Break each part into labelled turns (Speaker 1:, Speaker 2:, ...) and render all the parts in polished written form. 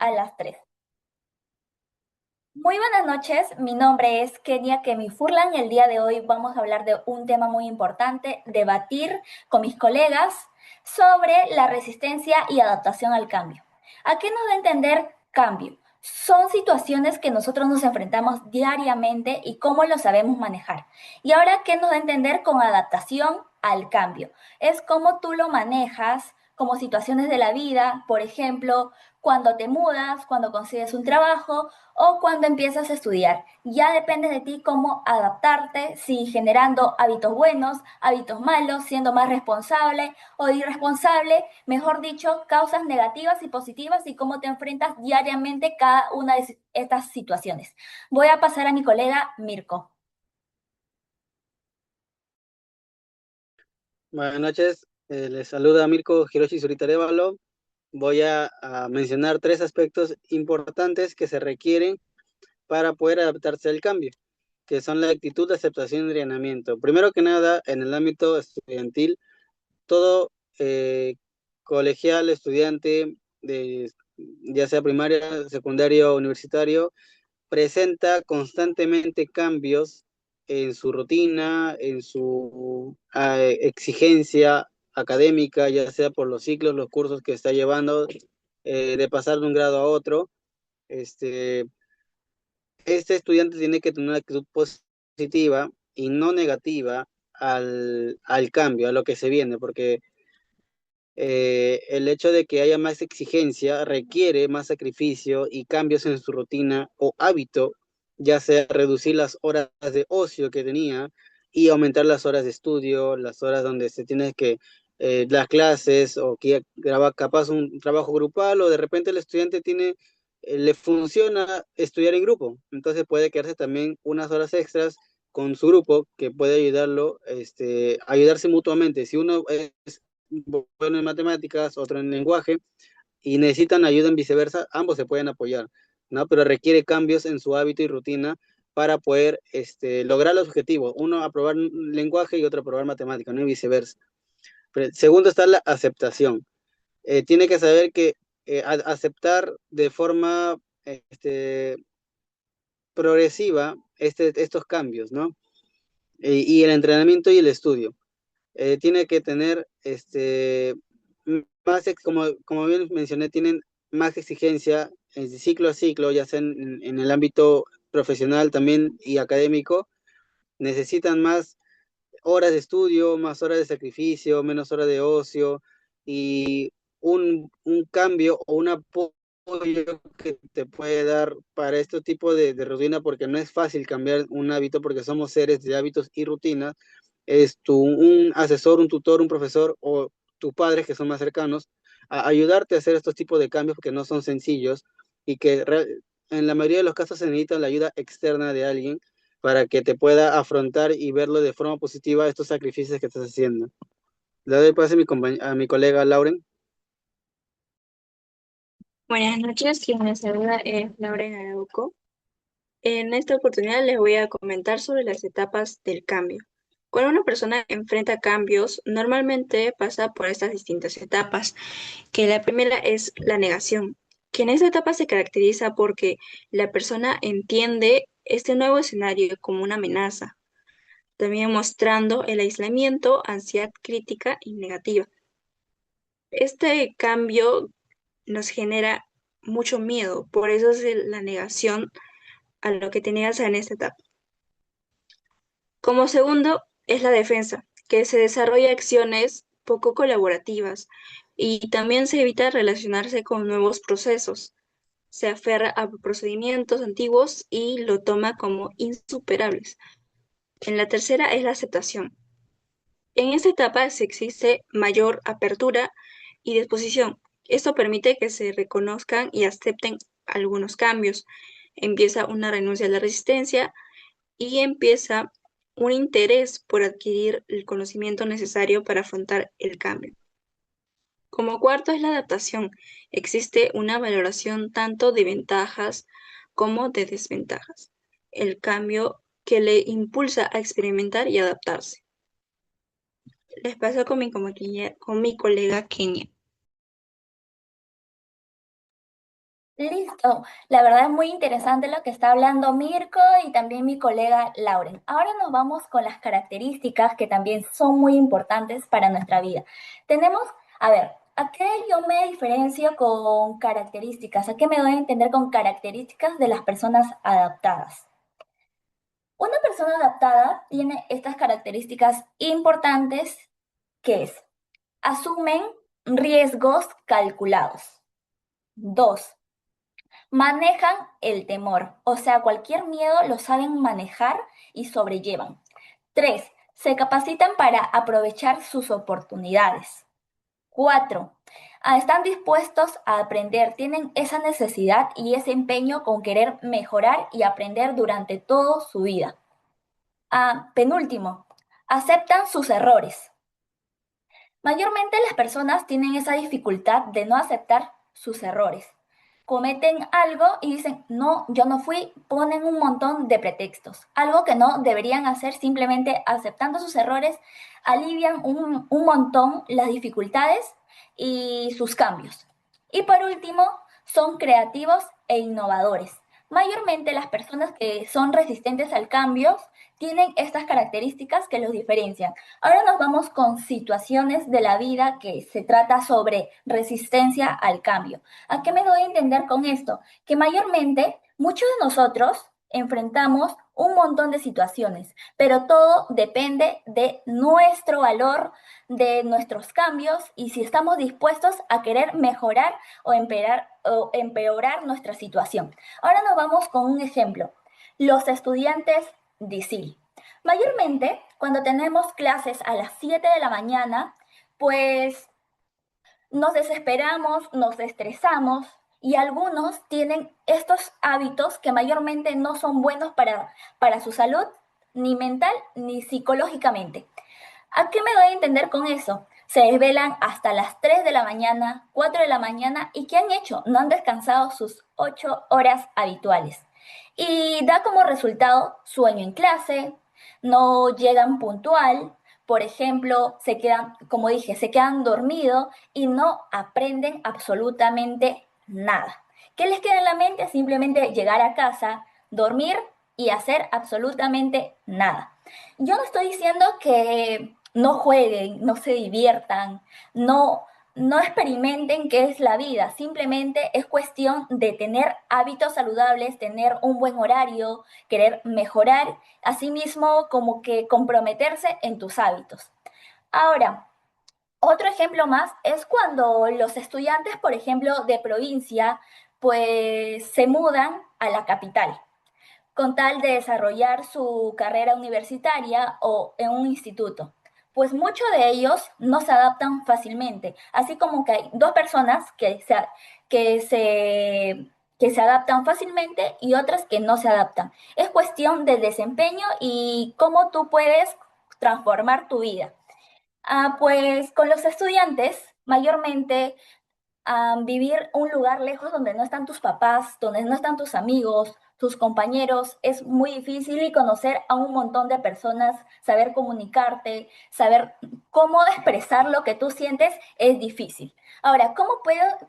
Speaker 1: a las 3. Muy buenas noches, mi nombre es Kenia Kemi Furlan y el día de hoy vamos a hablar de un tema muy importante, debatir con mis colegas sobre la resistencia y adaptación al cambio. ¿A qué nos da a entender cambio? Son situaciones que nosotros nos enfrentamos diariamente y cómo lo sabemos manejar. Y ahora, ¿qué nos da a entender con adaptación al cambio? Es cómo tú lo manejas como situaciones de la vida, por ejemplo, cuando te mudas, cuando consigues un trabajo o cuando empiezas a estudiar. Ya depende de ti cómo adaptarte, si generando hábitos buenos, hábitos malos, siendo más responsable o irresponsable, mejor dicho, causas negativas y positivas y cómo te enfrentas diariamente cada una de estas situaciones. Voy a pasar a mi colega Mirko.
Speaker 2: Buenas noches, les saluda Mirko Hiroshi Suritarevalo. Voy a mencionar tres aspectos importantes que se requieren para poder adaptarse al cambio, que son la actitud, aceptación y entrenamiento. Primero que nada, en el ámbito estudiantil, todo colegial, estudiante, ya sea primaria, secundario o universitario, presenta constantemente cambios en su rutina, en su exigencia académica, ya sea por los ciclos, los cursos que está llevando, de pasar de un grado a otro. Este, este estudiante tiene que tener una actitud positiva y no negativa al cambio, a lo que se viene, porque el hecho de que haya más exigencia requiere más sacrificio y cambios en su rutina o hábito, ya sea reducir las horas de ocio que tenía y aumentar las horas de estudio, las horas donde se tiene que las clases o que graba capaz un trabajo grupal o de repente el estudiante tiene, le funciona estudiar en grupo, entonces puede quedarse también unas horas extras con su grupo que puede ayudarlo, ayudarse mutuamente. Si uno es bueno en matemáticas, otro en lenguaje, y necesitan ayuda en viceversa, ambos se pueden apoyar, ¿no? Pero requiere cambios en su hábito y rutina para poder lograr los objetivos. Uno aprobar lenguaje y otro aprobar matemáticas, ¿no? Y viceversa. Pero, segundo está la aceptación. Tiene que saber que aceptar de forma progresiva estos cambios, ¿no? Y el entrenamiento y el estudio. Tiene que tener más, como bien mencioné, tienen más exigencia en ciclo a ciclo, ya sea en el ámbito profesional también y académico, necesitan más horas de estudio, más horas de sacrificio, menos horas de ocio y un cambio o un apoyo que te puede dar para este tipo de rutina, porque no es fácil cambiar un hábito porque somos seres de hábitos y rutinas. Es un asesor, un tutor, un profesor o tus padres que son más cercanos a ayudarte a hacer estos tipos de cambios que no son sencillos y que en la mayoría de los casos se necesita la ayuda externa de alguien para que te pueda afrontar y verlo de forma positiva estos sacrificios que estás haciendo. Le doy paso a a mi colega Lauren.
Speaker 3: Buenas noches, quien me saluda es Lauren Arauco. En esta oportunidad les voy a comentar sobre las etapas del cambio. Cuando una persona enfrenta cambios, normalmente pasa por estas distintas etapas, que la primera es la negación, que en esta etapa se caracteriza porque la persona entiende este nuevo escenario como una amenaza, también mostrando el aislamiento, ansiedad crítica y negativa. Este cambio nos genera mucho miedo, por eso es la negación a lo que te niegas en esta etapa. Como segundo, es la defensa, que se desarrolla acciones poco colaborativas y también se evita relacionarse con nuevos procesos. Se aferra a procedimientos antiguos y lo toma como insuperables. En la tercera es la aceptación. En esta etapa se existe mayor apertura y disposición. Esto permite que se reconozcan y acepten algunos cambios. Empieza una renuncia a la resistencia y empieza un interés por adquirir el conocimiento necesario para afrontar el cambio. Como cuarto es la adaptación. Existe una valoración tanto de ventajas como de desventajas. El cambio que le impulsa a experimentar y adaptarse. Les paso con mi colega Kenia.
Speaker 1: Listo, la verdad es muy interesante lo que está hablando Mirko y también mi colega Lauren. Ahora nos vamos con las características que también son muy importantes para nuestra vida. Tenemos, a ver, ¿a qué yo me diferencio con características? ¿A qué me doy a entender con características de las personas adaptadas? Una persona adaptada tiene estas características importantes que es, asumen riesgos calculados. Dos, manejan el temor, o sea, cualquier miedo lo saben manejar y sobrellevan. 3. Se capacitan para aprovechar sus oportunidades. 4. Están dispuestos a aprender, tienen esa necesidad y ese empeño con querer mejorar y aprender durante toda su vida. Penúltimo, aceptan sus errores. Mayormente las personas tienen esa dificultad de no aceptar sus errores. Cometen algo y dicen, no, yo no fui, ponen un montón de pretextos. Algo que no deberían hacer, simplemente aceptando sus errores, alivian un montón las dificultades y sus cambios. Y por último, son creativos e innovadores. Mayormente las personas que son resistentes al cambio tienen estas características que los diferencian. Ahora nos vamos con situaciones de la vida que se trata sobre resistencia al cambio. ¿A qué me doy a entender con esto? Que mayormente muchos de nosotros enfrentamos un montón de situaciones, pero todo depende de nuestro valor, de nuestros cambios y si estamos dispuestos a querer mejorar o empeorar nuestra situación. Ahora nos vamos con un ejemplo. Los estudiantes de ISIL. Mayormente, cuando tenemos clases a las 7 de la mañana, pues nos desesperamos, nos estresamos y algunos tienen estos hábitos que mayormente no son buenos para su salud, ni mental ni psicológicamente. ¿A qué me doy a entender con eso? Se desvelan hasta las 3 de la mañana, 4 de la mañana y ¿qué han hecho? No han descansado sus 8 horas habituales. Y da como resultado sueño en clase, no llegan puntual, por ejemplo, se quedan, como dije, se quedan dormidos y no aprenden absolutamente nada. ¿Qué les queda en la mente? Simplemente llegar a casa, dormir y hacer absolutamente nada. Yo no estoy diciendo que no jueguen, no se diviertan, no experimenten qué es la vida, simplemente es cuestión de tener hábitos saludables, tener un buen horario, querer mejorar, asimismo como que comprometerse en tus hábitos. Ahora, otro ejemplo más es cuando los estudiantes, por ejemplo, de provincia, pues se mudan a la capital con tal de desarrollar su carrera universitaria o en un instituto. Pues muchos de ellos no se adaptan fácilmente, así como que hay dos personas que se, que se adaptan fácilmente y otras que no se adaptan. Es cuestión de desempeño y cómo tú puedes transformar tu vida. Pues con los estudiantes, mayormente vivir un lugar lejos donde no están tus papás, donde no están tus amigos, tus compañeros, es muy difícil y conocer a un montón de personas, saber comunicarte, saber cómo expresar lo que tú sientes es difícil. Ahora,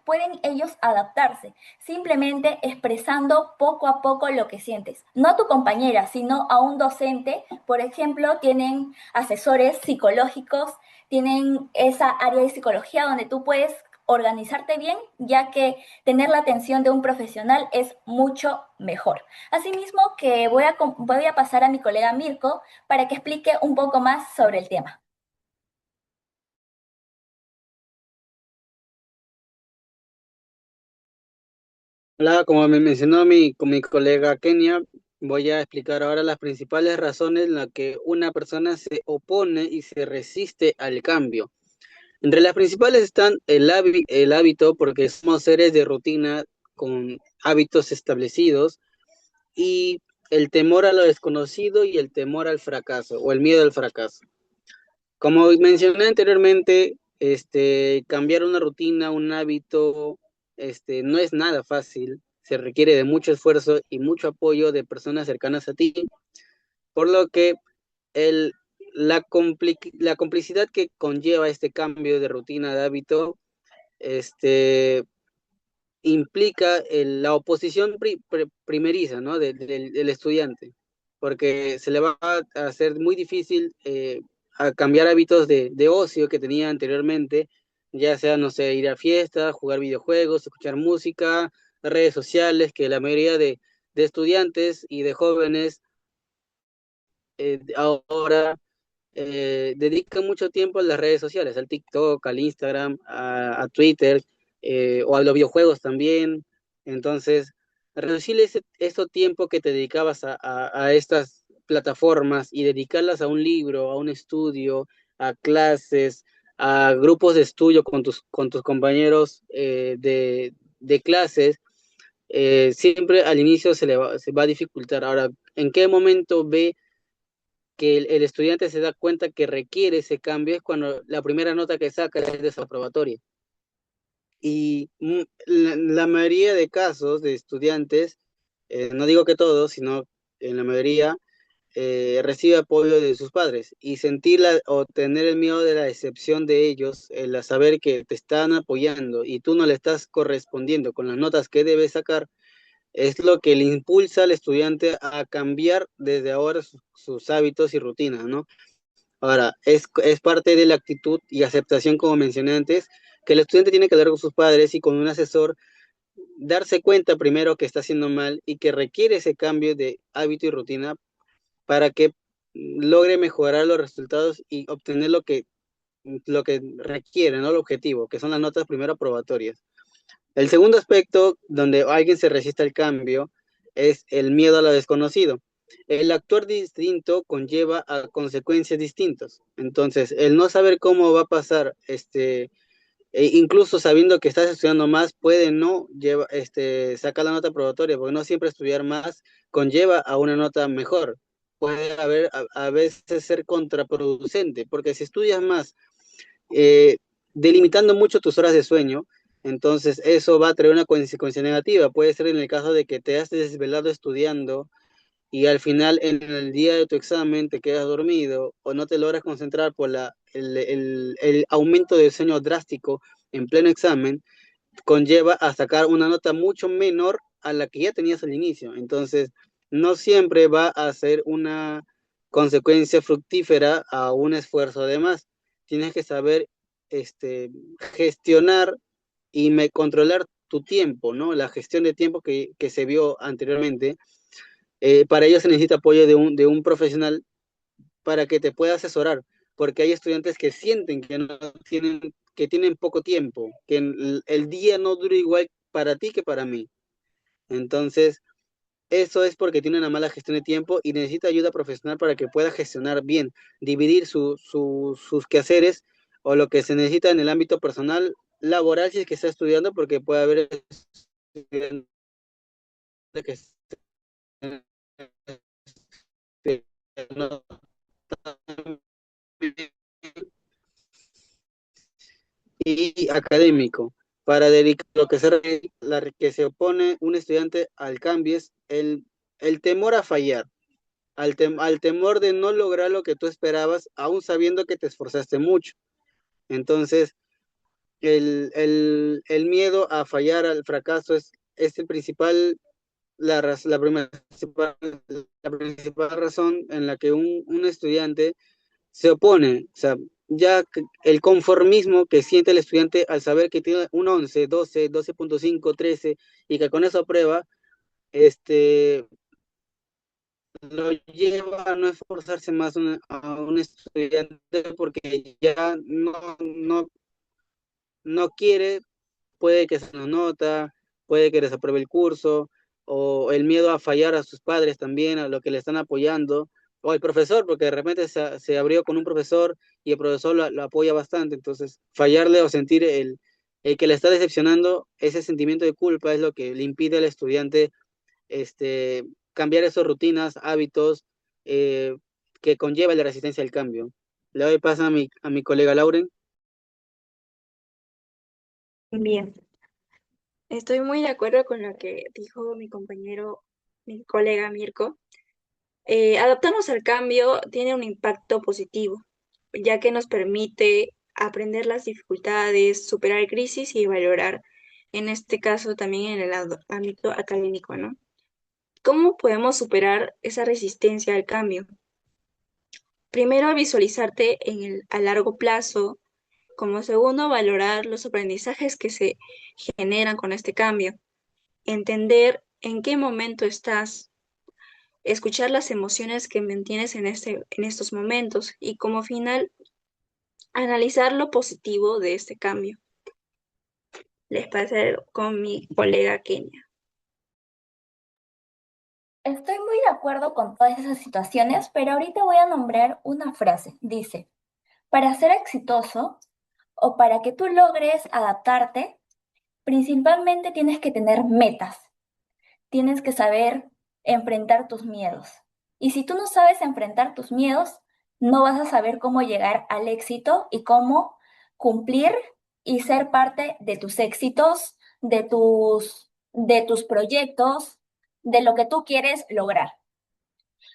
Speaker 1: pueden ellos adaptarse? Simplemente expresando poco a poco lo que sientes. No a tu compañera, sino a un docente. Por ejemplo, tienen asesores psicológicos, tienen esa área de psicología donde tú puedes organizarte bien, ya que tener la atención de un profesional es mucho mejor. Asimismo, que voy a pasar a mi colega Mirko para que explique un poco más sobre el tema.
Speaker 2: Hola, como me mencionó con mi colega Kenia, voy a explicar ahora las principales razones en las que una persona se opone y se resiste al cambio. Entre las principales están el hábito, porque somos seres de rutina con hábitos establecidos, y el temor a lo desconocido y el temor al fracaso o el miedo al fracaso. Como mencioné anteriormente, cambiar una rutina, un hábito, no es nada fácil. Se requiere de mucho esfuerzo y mucho apoyo de personas cercanas a ti, por lo que el, la complicidad que conlleva este cambio de rutina, de hábito, este, implica la oposición primeriza, ¿no? Del estudiante, porque se le va a hacer muy difícil a cambiar hábitos de ocio que tenía anteriormente, ya sea, no sé, ir a fiestas, jugar videojuegos, escuchar música, redes sociales, que la mayoría de estudiantes y de jóvenes ahora dedican mucho tiempo a las redes sociales, al TikTok, al Instagram, a Twitter, o a los videojuegos también. Entonces, reducir ese tiempo que te dedicabas a estas plataformas y dedicarlas a un libro, a un estudio, a clases, a grupos de estudio con tus compañeros de clases, siempre al inicio se va a dificultar. Ahora, ¿en qué momento ve que el estudiante se da cuenta que requiere ese cambio? Es cuando la primera nota que saca es desaprobatoria. Y la mayoría de casos de estudiantes, no digo que todos, sino en la mayoría, recibe apoyo de sus padres. Y sentirla o tener el miedo de la decepción de ellos, el saber que te están apoyando y tú no le estás correspondiendo con las notas que debes sacar, es lo que le impulsa al estudiante a cambiar desde ahora sus hábitos y rutinas, ¿no? Ahora, es parte de la actitud y aceptación, como mencioné antes, que el estudiante tiene que hablar con sus padres y con un asesor, darse cuenta primero que está haciendo mal y que requiere ese cambio de hábito y rutina para que logre mejorar los resultados y obtener lo que requiere, ¿no? El objetivo, que son las notas primero aprobatorias. El segundo aspecto donde alguien se resiste al cambio es el miedo a lo desconocido. El actuar distinto conlleva a consecuencias distintas. Entonces, el no saber cómo va a pasar, incluso sabiendo que estás estudiando más, puede no sacar la nota probatoria, porque no siempre estudiar más conlleva a una nota mejor. Puede haber a veces ser contraproducente, porque si estudias más, eh, delimitando mucho tus horas de sueño, entonces eso va a traer una consecuencia negativa. Puede ser en el caso de que te has desvelado estudiando y al final en el día de tu examen te quedas dormido o no te logras concentrar por el aumento de sueño drástico en pleno examen, conlleva a sacar una nota mucho menor a la que ya tenías al inicio. Entonces, no siempre va a ser una consecuencia fructífera a un esfuerzo de más. Tienes que saber gestionar y controlar tu tiempo, ¿no? La gestión de tiempo que se vio anteriormente. Para ello se necesita apoyo de un profesional para que te pueda asesorar, porque hay estudiantes que sienten que no tienen, que tienen poco tiempo, que el día no dura igual para ti que para mí. Entonces, eso es porque tiene una mala gestión de tiempo y necesita ayuda profesional para que pueda gestionar bien, dividir sus quehaceres o lo que se necesita en el ámbito personal, laboral, si es que está estudiando, porque puede haber estudiantes que no y académico. Para dedicar lo que que se opone un estudiante al cambio es el temor a fallar, al temor de no lograr lo que tú esperabas, aún sabiendo que te esforzaste mucho. Entonces, el miedo a fallar, al fracaso, es el principal, la principal razón en la que un estudiante se opone. O sea, ya el conformismo que siente el estudiante al saber que tiene un 11, 12, 12.5, 13 y que con eso aprueba, lo lleva a no esforzarse más a un estudiante porque ya no quiere, puede que se lo nota, puede que desapruebe el curso, o el miedo a fallar a sus padres también, a lo que le están apoyando, o el profesor, porque de repente se abrió con un profesor y el profesor lo apoya bastante, entonces fallarle o sentir el que le está decepcionando, ese sentimiento de culpa es lo que le impide al estudiante este, cambiar esas rutinas, hábitos eh, que conlleva la resistencia al cambio. Le doy paso a mi colega Lauren.
Speaker 3: Bien, estoy muy de acuerdo con lo que dijo mi compañero, mi colega Mirko. Adaptarnos al cambio tiene un impacto positivo, ya que nos permite aprender las dificultades, superar crisis y valorar en este caso también en el ámbito académico, ¿no? ¿Cómo podemos superar esa resistencia al cambio? Primero, visualizarte a largo plazo. Como segundo, valorar los aprendizajes que se generan con este cambio. Entender en qué momento estás, escuchar las emociones que mantienes en estos momentos y como final, analizar lo positivo de este cambio. Les pasé con mi colega Kenia.
Speaker 1: Estoy muy de acuerdo con todas esas situaciones, pero ahorita voy a nombrar una frase. Dice, para ser exitoso o para que tú logres adaptarte, principalmente tienes que tener metas, tienes que saber enfrentar tus miedos. Y si tú no sabes enfrentar tus miedos, no vas a saber cómo llegar al éxito y cómo cumplir y ser parte de tus éxitos, de tus proyectos, de lo que tú quieres lograr.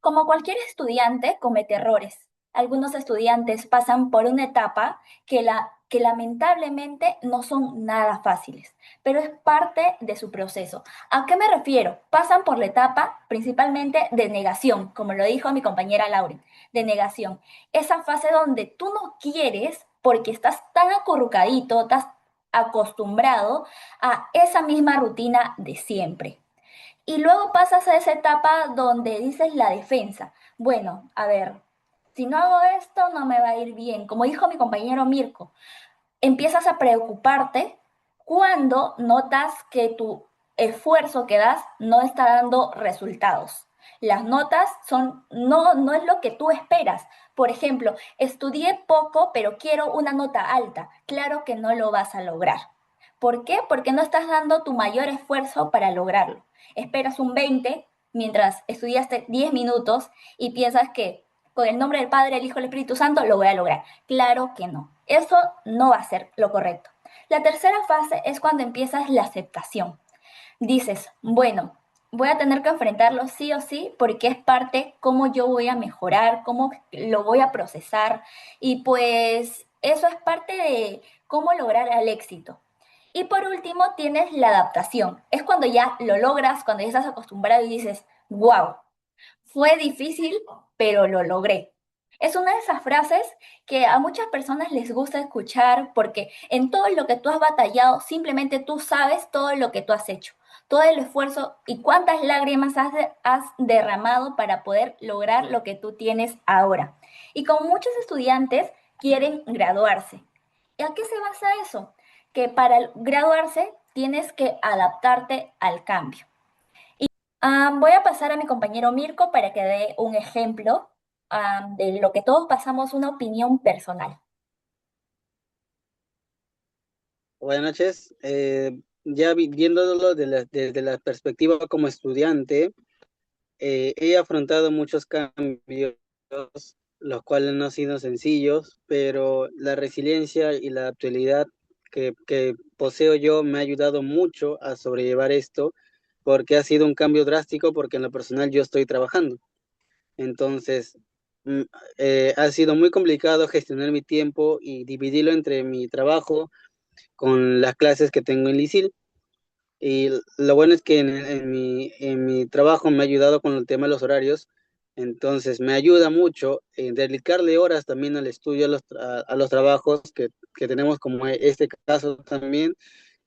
Speaker 1: Como cualquier estudiante, comete errores. Algunos estudiantes pasan por una etapa que lamentablemente no son nada fáciles, pero es parte de su proceso. ¿A qué me refiero? Pasan por la etapa principalmente de negación, como lo dijo mi compañera Lauren, de negación. Esa fase donde tú no quieres porque estás tan acurrucadito, estás acostumbrado a esa misma rutina de siempre. Y luego pasas a esa etapa donde dices la defensa. Bueno, a ver, si no hago esto no me va a ir bien. Como dijo mi compañero Mirko, empiezas a preocuparte cuando notas que tu esfuerzo que das no está dando resultados. Las notas no es lo que tú esperas. Por ejemplo, estudié poco, pero quiero una nota alta. Claro que no lo vas a lograr. ¿Por qué? Porque no estás dando tu mayor esfuerzo para lograrlo. Esperas un 20 mientras estudiaste 10 minutos y piensas que con el nombre del Padre, el Hijo y el Espíritu Santo lo voy a lograr. Claro que no. Eso no va a ser lo correcto. La tercera fase es cuando empiezas la aceptación. Dices, bueno, voy a tener que enfrentarlo sí o sí porque es parte cómo yo voy a mejorar, cómo lo voy a procesar y pues eso es parte de cómo lograr el éxito. Y por último tienes la adaptación. Es cuando ya lo logras, cuando ya estás acostumbrado y dices, wow, fue difícil, pero lo logré. Es una de esas frases que a muchas personas les gusta escuchar porque en todo lo que tú has batallado, simplemente tú sabes todo lo que tú has hecho, todo el esfuerzo y cuántas lágrimas has derramado para poder lograr lo que tú tienes ahora. Y como muchos estudiantes quieren graduarse. ¿Y a qué se basa eso? Que para graduarse tienes que adaptarte al cambio. Voy a pasar a mi compañero Mirko para que dé un ejemplo de lo que todos pasamos, una opinión personal.
Speaker 2: Buenas noches. Ya viéndolo desde la perspectiva como estudiante, he afrontado muchos cambios, los cuales no han sido sencillos, pero la resiliencia y la actualidad que poseo yo me ha ayudado mucho a sobrellevar esto, porque ha sido un cambio drástico, porque en lo personal yo estoy trabajando. Entonces, mm, ha sido muy complicado gestionar mi tiempo y dividirlo entre mi trabajo con las clases que tengo en Lisil. Y lo bueno es que en mi trabajo me ha ayudado con el tema de los horarios, entonces me ayuda mucho en dedicarle horas también al estudio, a los trabajos que tenemos, como este caso también.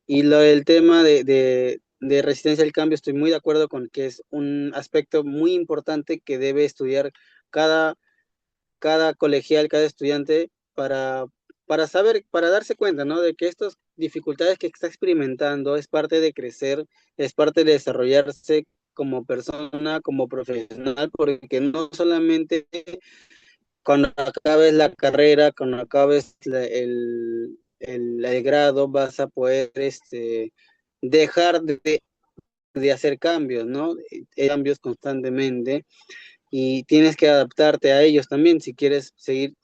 Speaker 2: Y el tema de resistencia al cambio, estoy muy de acuerdo con que es un aspecto muy importante que debe estudiar cada cada colegial, cada estudiante, para saber, para darse cuenta, ¿no? De que estas dificultades que está experimentando es parte de crecer, es parte de desarrollarse como persona, como profesional, porque no solamente cuando acabes la carrera, cuando acabes el grado, vas a poder dejar de hacer cambios, ¿no? Cambios constantemente y tienes que adaptarte a ellos también si quieres seguir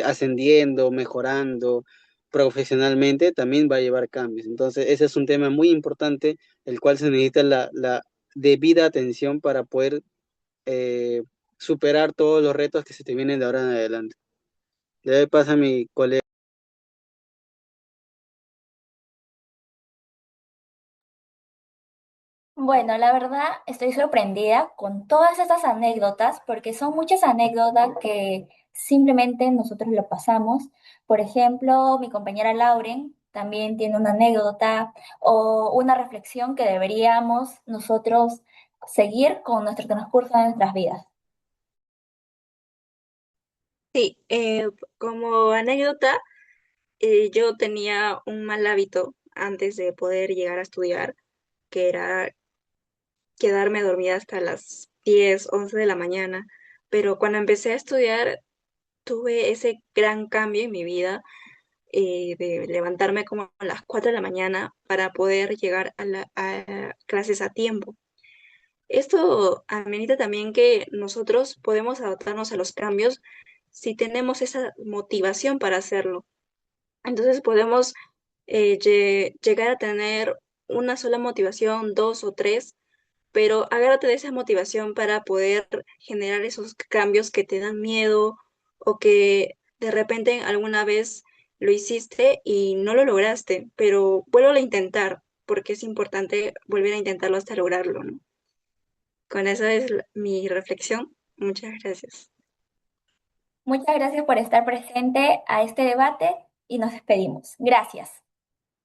Speaker 2: ascendiendo, mejorando profesionalmente, también va a llevar cambios. Entonces, ese es un tema muy importante, el cual se necesita la debida atención para poder eh, superar todos los retos que se te vienen de ahora en adelante. Le pasa a mi colega.
Speaker 1: Bueno, la verdad estoy sorprendida con todas estas anécdotas porque son muchas anécdotas que simplemente nosotros lo pasamos. Por ejemplo, mi compañera Lauren también tiene una anécdota o una reflexión que deberíamos nosotros seguir con nuestro transcurso de nuestras vidas.
Speaker 3: Sí, como anécdota, yo tenía un mal hábito antes de poder llegar a estudiar, que era quedarme dormida hasta las 10, 11 de la mañana. Pero cuando empecé a estudiar, tuve ese gran cambio en mi vida, de levantarme como a las 4 de la mañana para poder llegar a clases a tiempo. Esto amerita también que nosotros podemos adaptarnos a los cambios si tenemos esa motivación para hacerlo. Entonces podemos llegar a tener una sola motivación, dos o tres, pero agárrate de esa motivación para poder generar esos cambios que te dan miedo o que de repente alguna vez lo hiciste y no lo lograste, pero vuelvo a intentar porque es importante volver a intentarlo hasta lograrlo, ¿no? Con esa es mi reflexión. Muchas gracias.
Speaker 1: Muchas gracias por estar presente a este debate y nos despedimos. Gracias.